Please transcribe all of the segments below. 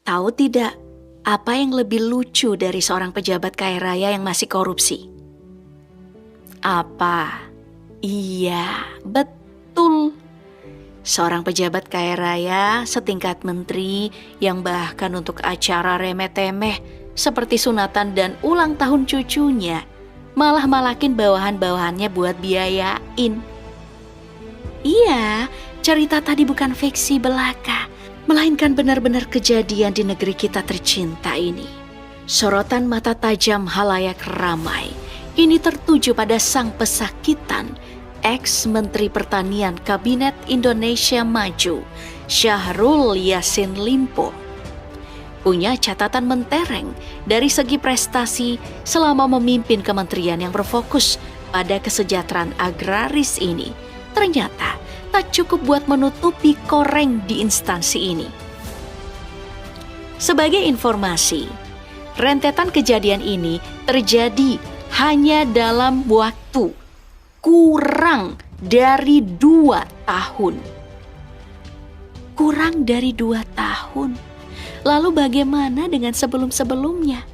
Tahu tidak, apa yang lebih lucu dari seorang pejabat kaya raya yang masih korupsi? Apa? Iya, betul. Seorang pejabat kaya raya setingkat menteri yang bahkan untuk acara remeh-temeh seperti sunatan dan ulang tahun cucunya malah malakin bawahan-bawahannya buat biayain. Iya, cerita tadi bukan fiksi belaka, melainkan benar-benar kejadian di negeri kita tercinta ini. Sorotan mata tajam halayak ramai ini tertuju pada sang pesakitan, ex-Menteri Pertanian Kabinet Indonesia Maju, Syahrul Yassin Limpo. Punya catatan mentereng dari segi prestasi selama memimpin kementerian yang berfokus pada kesejahteraan agraris ini. Ternyata tak cukup buat menutupi koreng di instansi ini. Sebagai informasi, rentetan kejadian ini terjadi hanya dalam waktu kurang dari 2 tahun. Kurang dari 2 tahun. Lalu bagaimana dengan sebelum-sebelumnya?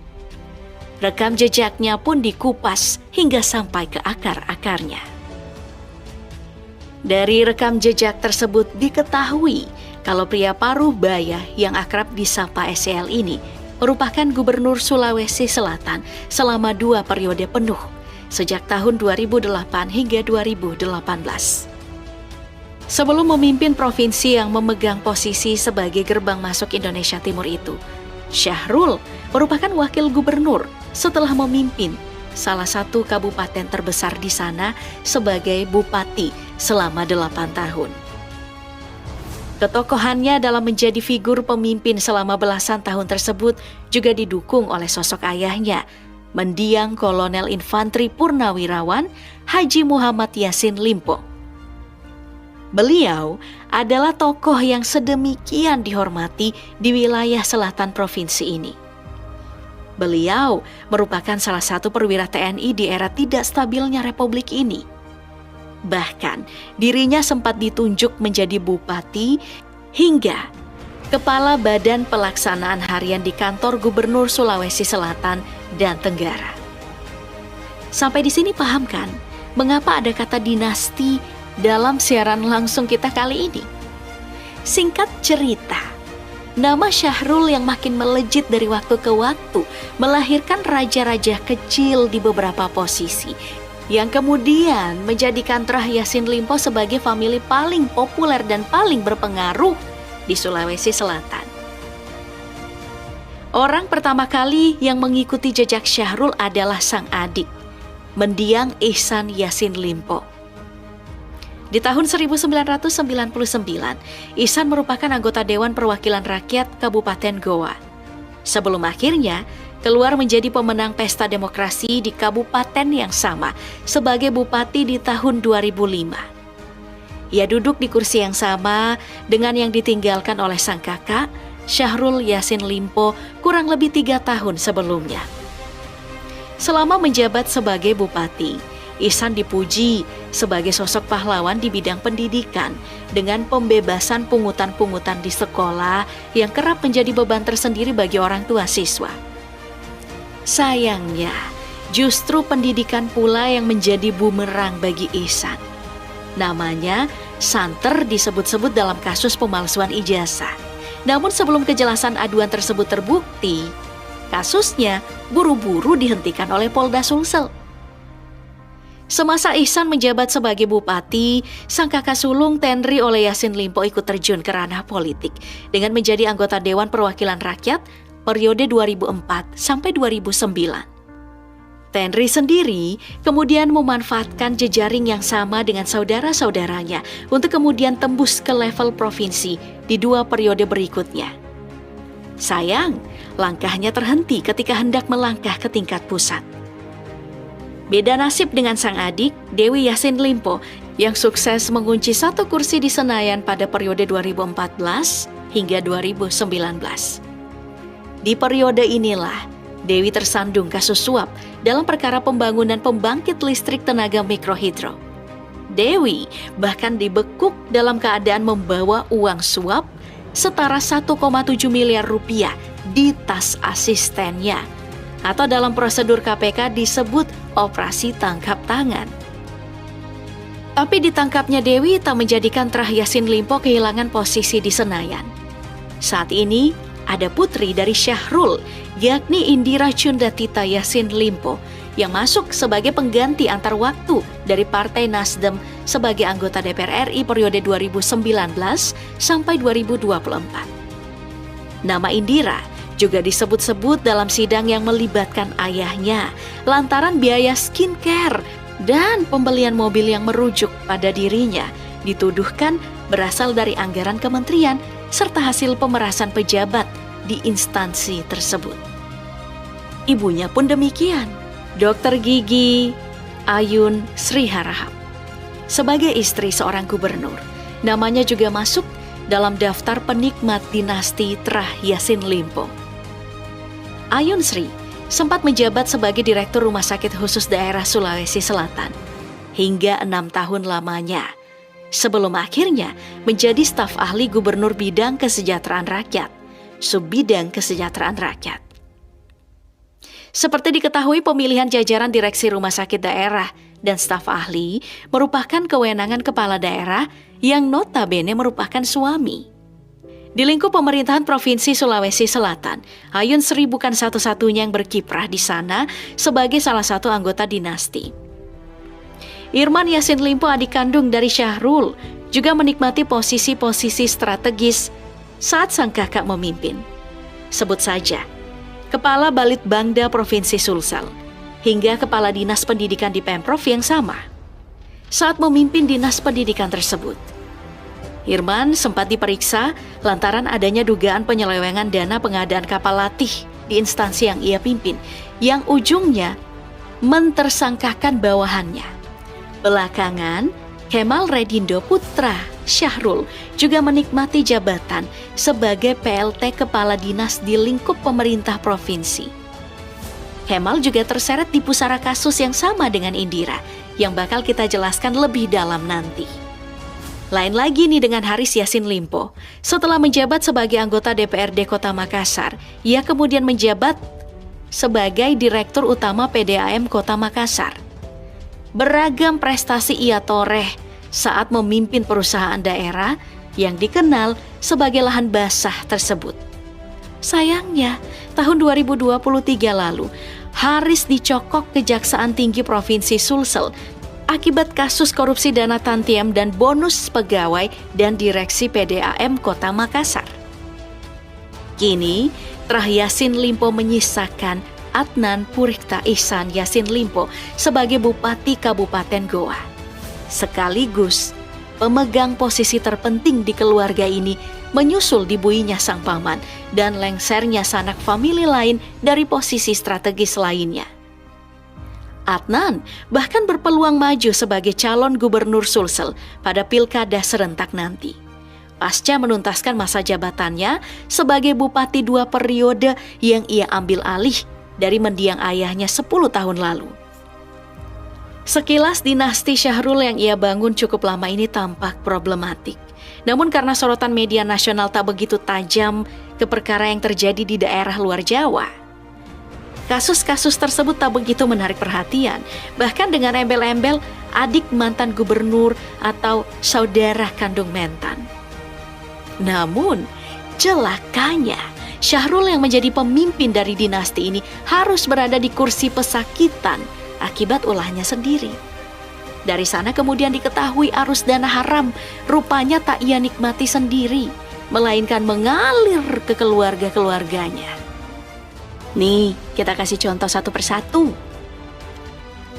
Rekam jejaknya pun dikupas hingga sampai ke akar-akarnya. Dari rekam jejak tersebut diketahui kalau pria paruh baya yang akrab disapa SEL ini merupakan Gubernur Sulawesi Selatan selama 2 periode penuh, sejak tahun 2008 hingga 2018. Sebelum memimpin provinsi yang memegang posisi sebagai gerbang masuk Indonesia Timur itu, Syahrul merupakan wakil gubernur setelah memimpin salah satu kabupaten terbesar di sana sebagai bupati selama 8 tahun. Ketokohannya dalam menjadi figur pemimpin selama belasan tahun tersebut juga didukung oleh sosok ayahnya, mendiang Kolonel Infanteri Purnawirawan Haji Muhammad Yassin Limpo. Beliau adalah tokoh yang sedemikian dihormati di wilayah selatan provinsi ini. Beliau merupakan salah satu perwira TNI di era tidak stabilnya republik ini. Bahkan dirinya sempat ditunjuk menjadi bupati hingga kepala Badan Pelaksanaan Harian di kantor Gubernur Sulawesi Selatan dan Tenggara. Sampai di sini paham kan mengapa ada kata dinasti dalam siaran langsung kita kali ini? Singkat cerita, nama Syahrul yang makin melejit dari waktu ke waktu melahirkan raja-raja kecil di beberapa posisi yang kemudian menjadikan Trah Yassin Limpo sebagai famili paling populer dan paling berpengaruh di Sulawesi Selatan. Orang pertama kali yang mengikuti jejak Syahrul adalah sang adik, mendiang Ihsan Yassin Limpo. Di tahun 1999, Ihsan merupakan anggota Dewan Perwakilan Rakyat Kabupaten Goa. Sebelum akhirnya keluar menjadi pemenang pesta demokrasi di kabupaten yang sama sebagai bupati di tahun 2005. Ia duduk di kursi yang sama dengan yang ditinggalkan oleh sang kakak, Syahrul Yassin Limpo, kurang lebih 3 tahun sebelumnya. Selama menjabat sebagai bupati, Ihsan dipuji sebagai sosok pahlawan di bidang pendidikan dengan pembebasan pungutan-pungutan di sekolah yang kerap menjadi beban tersendiri bagi orang tua siswa. Sayangnya, justru pendidikan pula yang menjadi bumerang bagi Ihsan. Namanya santer disebut-sebut dalam kasus pemalsuan ijazah. Namun sebelum kejelasan aduan tersebut terbukti, kasusnya buru-buru dihentikan oleh Polda Sulsel. Semasa Ihsan menjabat sebagai bupati, sang kakak sulung Tenri oleh Yassin Limpo ikut terjun ke ranah politik dengan menjadi anggota Dewan Perwakilan Rakyat periode 2004 sampai 2009. Tenri sendiri kemudian memanfaatkan jejaring yang sama dengan saudara-saudaranya untuk kemudian tembus ke level provinsi di 2 periode berikutnya. Sayang, langkahnya terhenti ketika hendak melangkah ke tingkat pusat. Beda nasib dengan sang adik, Dewi Yassin Limpo, yang sukses mengunci 1 kursi di Senayan pada periode 2014 hingga 2019. Di periode inilah, Dewi tersandung kasus suap dalam perkara pembangunan pembangkit listrik tenaga mikrohidro. Dewi bahkan dibekuk dalam keadaan membawa uang suap setara 1,7 miliar rupiah di tas asistennya. Atau dalam prosedur KPK disebut operasi tangkap tangan. Tapi ditangkapnya Dewi tak menjadikan Trah Yassin Limpo kehilangan posisi di Senayan. Saat ini ada putri dari Syahrul, yakni Indira Cundatita Yassin Limpo, yang masuk sebagai pengganti antar waktu dari Partai Nasdem sebagai anggota DPR RI periode 2019 sampai 2024. Nama Indira juga disebut-sebut dalam sidang yang melibatkan ayahnya lantaran biaya skincare dan pembelian mobil yang merujuk pada dirinya dituduhkan berasal dari anggaran kementerian serta hasil pemerasan pejabat di instansi tersebut. Ibunya pun demikian, Dr. Gigi Ayun Sri Harahap. Sebagai istri seorang gubernur, namanya juga masuk dalam daftar penikmat dinasti Trah Yassin Limpo. Ayun Sri sempat menjabat sebagai Direktur Rumah Sakit Khusus Daerah Sulawesi Selatan hingga 6 tahun lamanya, sebelum akhirnya menjadi staf ahli Gubernur Bidang Kesejahteraan Rakyat, Subbidang Kesejahteraan Rakyat. Seperti diketahui, pemilihan jajaran direksi rumah sakit daerah dan staf ahli merupakan kewenangan kepala daerah yang notabene merupakan suami. Di lingkup pemerintahan Provinsi Sulawesi Selatan, Ayun Sri bukan satu-satunya yang berkiprah di sana sebagai salah satu anggota dinasti. Irman Yassin Limpo, adik kandung dari Syahrul, juga menikmati posisi-posisi strategis saat sang kakak memimpin. Sebut saja, Kepala Balitbangda Provinsi Sulsel, hingga Kepala Dinas Pendidikan di Pemprov yang sama. Saat memimpin dinas pendidikan tersebut, Irman sempat diperiksa lantaran adanya dugaan penyelewengan dana pengadaan kapal latih di instansi yang ia pimpin, yang ujungnya mentersangkakan bawahannya. Belakangan, Kemal Redindo putra Syahrul juga menikmati jabatan sebagai PLT Kepala Dinas di lingkup pemerintah provinsi. Kemal juga terseret di pusara kasus yang sama dengan Indira, yang bakal kita jelaskan lebih dalam nanti. Lain lagi nih dengan Haris Yassin Limpo. Setelah menjabat sebagai anggota DPRD Kota Makassar, ia kemudian menjabat sebagai Direktur Utama PDAM Kota Makassar. Beragam prestasi ia toreh saat memimpin perusahaan daerah yang dikenal sebagai lahan basah tersebut. Sayangnya, tahun 2023 lalu, Haris dicokok Kejaksaan Tinggi Provinsi Sulsel akibat kasus korupsi dana tantiem dan bonus pegawai dan direksi PDAM Kota Makassar. Kini, Trah Yassin Limpo menyisakan Adnan Purikta Ihsan Yassin Limpo sebagai Bupati Kabupaten Goa. Sekaligus pemegang posisi terpenting di keluarga ini menyusul dibuinya sang paman dan lengsernya sanak famili lain dari posisi strategis lainnya. Adnan bahkan berpeluang maju sebagai calon gubernur Sulsel pada pilkada serentak nanti, pasca menuntaskan masa jabatannya sebagai bupati 2 periode yang ia ambil alih dari mendiang ayahnya 10 tahun lalu. Sekilas dinasti Syahrul yang ia bangun cukup lama ini tampak problematik. Namun karena sorotan media nasional tak begitu tajam ke perkara yang terjadi di daerah luar Jawa, kasus-kasus tersebut tak begitu menarik perhatian, bahkan dengan embel-embel adik mantan gubernur atau saudara kandung mentan. Namun, celakanya, Syahrul yang menjadi pemimpin dari dinasti ini harus berada di kursi pesakitan akibat ulahnya sendiri. Dari sana kemudian diketahui arus dana haram rupanya tak ia nikmati sendiri, melainkan mengalir ke keluarga-keluarganya. Nih, kita kasih contoh satu persatu.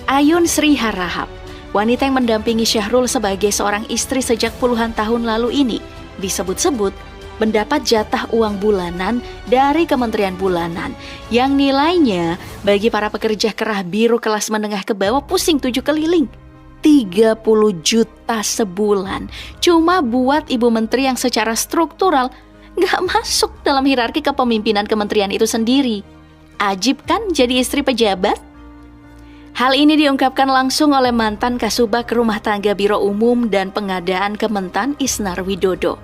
Ayun Sri Harahap, wanita yang mendampingi Syahrul sebagai seorang istri sejak puluhan tahun lalu ini, disebut-sebut mendapat jatah uang bulanan dari Kementerian Bulanan yang nilainya bagi para pekerja kerah biru kelas menengah ke bawah pusing 7 keliling. 30 juta sebulan cuma buat ibu menteri yang secara struktural gak masuk dalam hierarki kepemimpinan kementerian itu sendiri. Ajib kan jadi istri pejabat? Hal ini diungkapkan langsung oleh mantan Kasubag Rumah Tangga Biro Umum dan Pengadaan Kementan Isnar Widodo.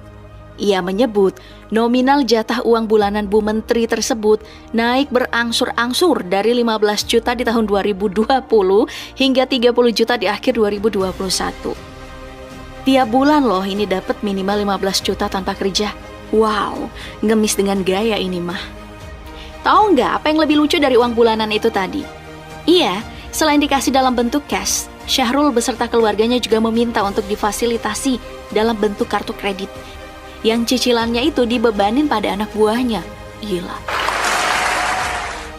Ia menyebut nominal jatah uang bulanan Bu Menteri tersebut naik berangsur-angsur dari 15 juta di tahun 2020 hingga 30 juta di akhir 2021. Tiap bulan loh ini dapat minimal 15 juta tanpa kerja. Wow, ngemis dengan gaya ini mah. Tahu nggak apa yang lebih lucu dari uang bulanan itu tadi? Iya, selain dikasih dalam bentuk cash, Syahrul beserta keluarganya juga meminta untuk difasilitasi dalam bentuk kartu kredit, yang cicilannya itu dibebanin pada anak buahnya. Gila.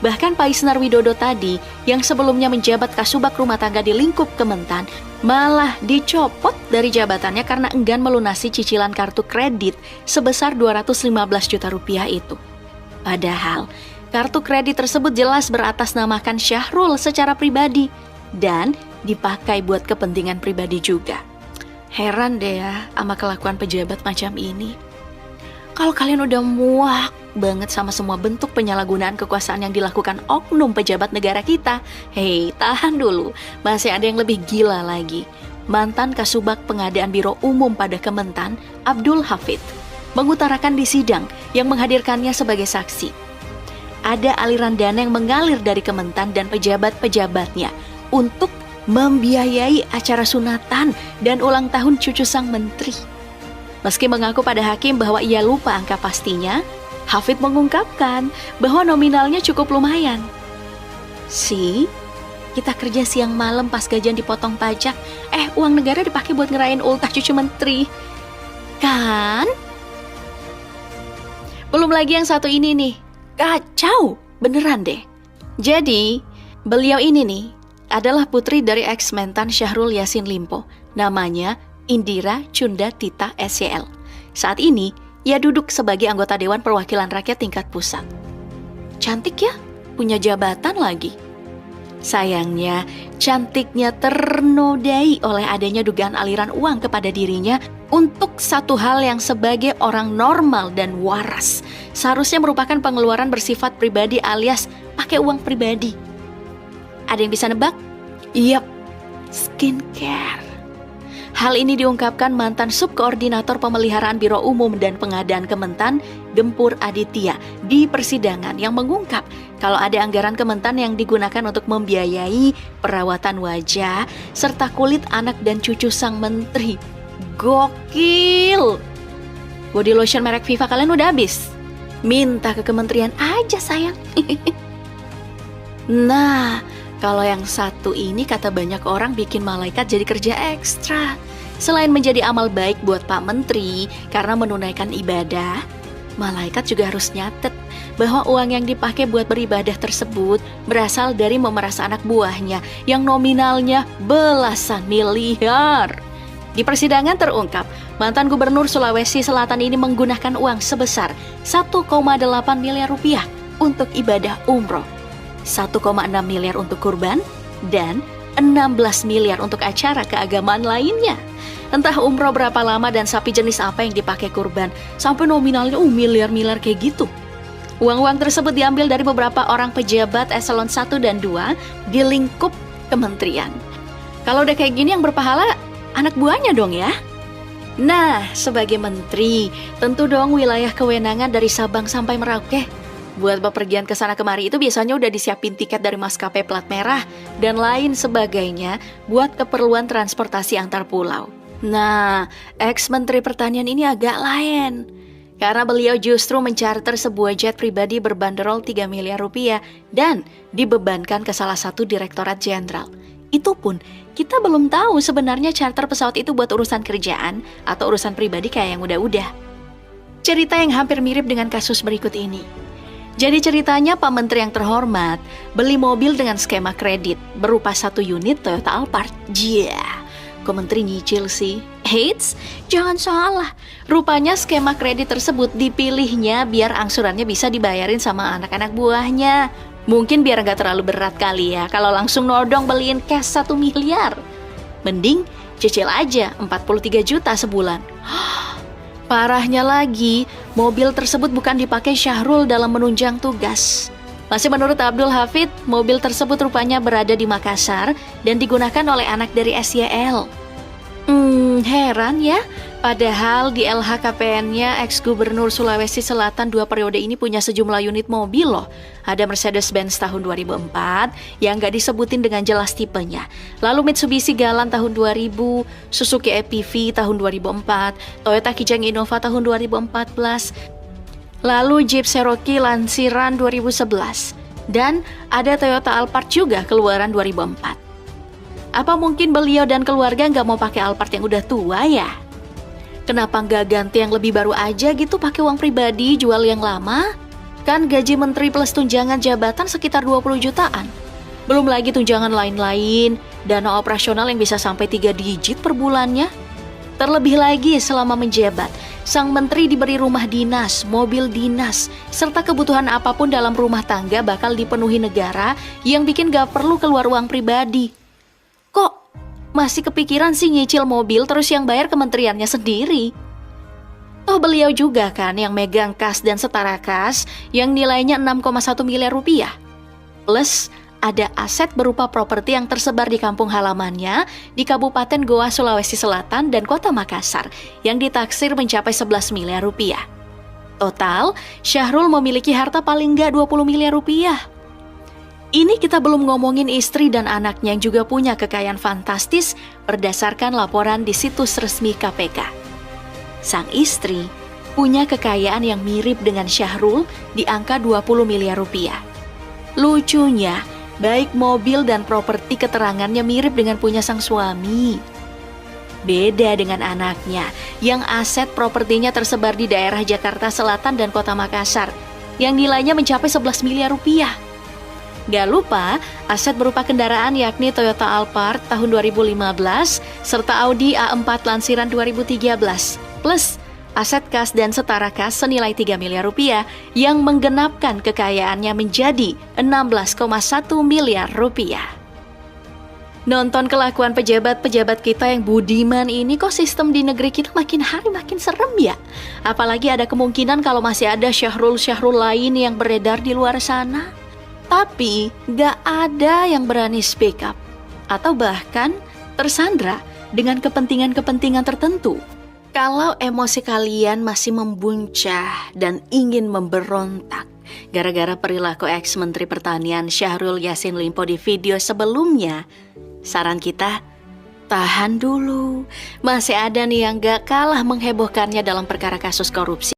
Bahkan Pak Isnar Widodo tadi, yang sebelumnya menjabat Kasubag Rumah Tangga di lingkup Kementan, malah dicopot dari jabatannya karena enggan melunasi cicilan kartu kredit sebesar 215 juta rupiah itu. Padahal, kartu kredit tersebut jelas beratasnamakan Syahrul secara pribadi dan dipakai buat kepentingan pribadi juga. Heran deh ya sama kelakuan pejabat macam ini. Kalau kalian udah muak banget sama semua bentuk penyalahgunaan kekuasaan yang dilakukan oknum pejabat negara kita, hei, tahan dulu, masih ada yang lebih gila lagi. Mantan Kasubag Pengadaan Biro Umum pada Kementan, Abdul Hafid, mengutarakan di sidang yang menghadirkannya sebagai saksi. Ada aliran dana yang mengalir dari Kementan dan pejabat-pejabatnya untuk membiayai acara sunatan dan ulang tahun cucu sang menteri. Meski mengaku pada hakim bahwa ia lupa angka pastinya, Hafid mengungkapkan bahwa nominalnya cukup lumayan. Kita kerja siang malam pas gajian dipotong pajak, uang negara dipakai buat ngerayain ultah cucu menteri. Kan? Belum lagi yang satu ini nih, kacau, beneran deh. Jadi, beliau ini nih adalah putri dari ex-mentan Syahrul Yassin Limpo, namanya Indira Cunda Tita SYL. Saat ini, ia duduk sebagai anggota Dewan Perwakilan Rakyat tingkat pusat. Cantik ya, punya jabatan lagi. Sayangnya, cantiknya ternodai oleh adanya dugaan aliran uang kepada dirinya untuk satu hal yang sebagai orang normal dan waras seharusnya merupakan pengeluaran bersifat pribadi alias pakai uang pribadi. Ada yang bisa nebak? Yap, skincare. Hal ini diungkapkan mantan Subkoordinator Pemeliharaan Biro Umum dan Pengadaan Kementan, Gempur Aditya, di persidangan yang mengungkap kalau ada anggaran Kementan yang digunakan untuk membiayai perawatan wajah serta kulit anak dan cucu sang menteri. Gokil! Body lotion merek Viva kalian udah habis? Minta ke kementerian aja sayang. Nah, kalau yang satu ini kata banyak orang bikin malaikat jadi kerja ekstra. Selain menjadi amal baik buat Pak Menteri karena menunaikan ibadah, malaikat juga harus nyatet bahwa uang yang dipakai buat beribadah tersebut berasal dari memeras anak buahnya yang nominalnya belasan miliar. Di persidangan terungkap, mantan Gubernur Sulawesi Selatan ini menggunakan uang sebesar 1,8 miliar rupiah untuk ibadah umroh, 1,6 miliar untuk kurban, dan 16 miliar untuk acara keagamaan lainnya. Entah umroh berapa lama dan sapi jenis apa yang dipakai kurban, sampai nominalnya miliar-miliar kayak gitu. Uang-uang tersebut diambil dari beberapa orang pejabat eselon 1 dan 2 di lingkup kementerian. Kalau udah kayak gini yang berpahala, anak buahnya dong ya. Nah, sebagai menteri, tentu dong wilayah kewenangan dari Sabang sampai Merauke. Buat bepergian ke sana kemari itu biasanya udah disiapin tiket dari maskapai plat merah dan lain sebagainya buat keperluan transportasi antar pulau. Nah, ex-menteri pertanian ini agak lain. Karena beliau justru mencarter sebuah jet pribadi berbanderol 3 miliar rupiah dan dibebankan ke salah satu direktorat jenderal. Itu pun kita belum tahu sebenarnya charter pesawat itu buat urusan kerjaan atau urusan pribadi kayak yang udah-udah. Cerita yang hampir mirip dengan kasus berikut ini. Jadi ceritanya Pak Menteri yang terhormat beli mobil dengan skema kredit berupa 1 unit Toyota Alphard. Kok Menteri nyicil sih? Eits, jangan salah. Rupanya skema kredit tersebut dipilihnya biar angsurannya bisa dibayarin sama anak-anak buahnya. Mungkin biar gak terlalu berat kali ya kalau langsung nodong beliin cash 1 miliar. Mending cicil aja 43 juta sebulan. Parahnya lagi, mobil tersebut bukan dipakai Syahrul dalam menunjang tugas. Masih menurut Abdul Hafid, mobil tersebut rupanya berada di Makassar dan digunakan oleh anak dari SYL. Heran ya, Padahal di LHKPN-nya ex-gubernur Sulawesi Selatan 2 periode ini punya sejumlah unit mobil loh. Ada Mercedes-Benz tahun 2004 yang nggak disebutin dengan jelas tipenya. Lalu Mitsubishi Galant tahun 2000, Suzuki EPV tahun 2004, Toyota Kijang Innova tahun 2014, lalu Jeep Cherokee Lansiran 2011, dan ada Toyota Alphard juga keluaran 2004. Apa mungkin beliau dan keluarga nggak mau pakai Alphard yang udah tua ya? Kenapa nggak ganti yang lebih baru aja gitu, pakai uang pribadi, jual yang lama? Kan gaji menteri plus tunjangan jabatan sekitar 20 jutaan. Belum lagi tunjangan lain-lain, dana operasional yang bisa sampai 3 digit per bulannya. Terlebih lagi selama menjabat, sang menteri diberi rumah dinas, mobil dinas, serta kebutuhan apapun dalam rumah tangga bakal dipenuhi negara yang bikin gak perlu keluar uang pribadi. Kok masih kepikiran sih nyicil mobil terus yang bayar kementeriannya sendiri? Toh beliau juga kan yang megang kas dan setara kas yang nilainya 6,1 miliar rupiah. Plus ada aset berupa properti yang tersebar di kampung halamannya di Kabupaten Goa, Sulawesi Selatan dan Kota Makassar yang ditaksir mencapai 11 miliar rupiah. Total, Syahrul memiliki harta paling nggak 20 miliar rupiah. Ini kita belum ngomongin istri dan anaknya yang juga punya kekayaan fantastis berdasarkan laporan di situs resmi KPK. Sang istri punya kekayaan yang mirip dengan Syahrul di angka 20 miliar rupiah. Lucunya, baik mobil dan properti keterangannya mirip dengan punya sang suami. Beda dengan anaknya yang aset propertinya tersebar di daerah Jakarta Selatan dan Kota Makassar yang nilainya mencapai 11 miliar rupiah. Gak lupa, aset berupa kendaraan yakni Toyota Alphard tahun 2015 serta Audi A4 Lansiran 2013, plus aset kas dan setara kas senilai 3 miliar rupiah yang menggenapkan kekayaannya menjadi 16,1 miliar rupiah. Nonton kelakuan pejabat-pejabat kita yang budiman ini, kok sistem di negeri kita makin hari makin serem ya? Apalagi ada kemungkinan kalau masih ada Syahrul-Syahrul lain yang beredar di luar sana. Tapi gak ada yang berani speak up atau bahkan tersandra dengan kepentingan-kepentingan tertentu. Kalau emosi kalian masih membuncah dan ingin memberontak gara-gara perilaku ex-Menteri Pertanian Syahrul Yassin Limpo di video sebelumnya, saran kita, tahan dulu. Masih ada nih yang gak kalah menghebohkannya dalam perkara kasus korupsi.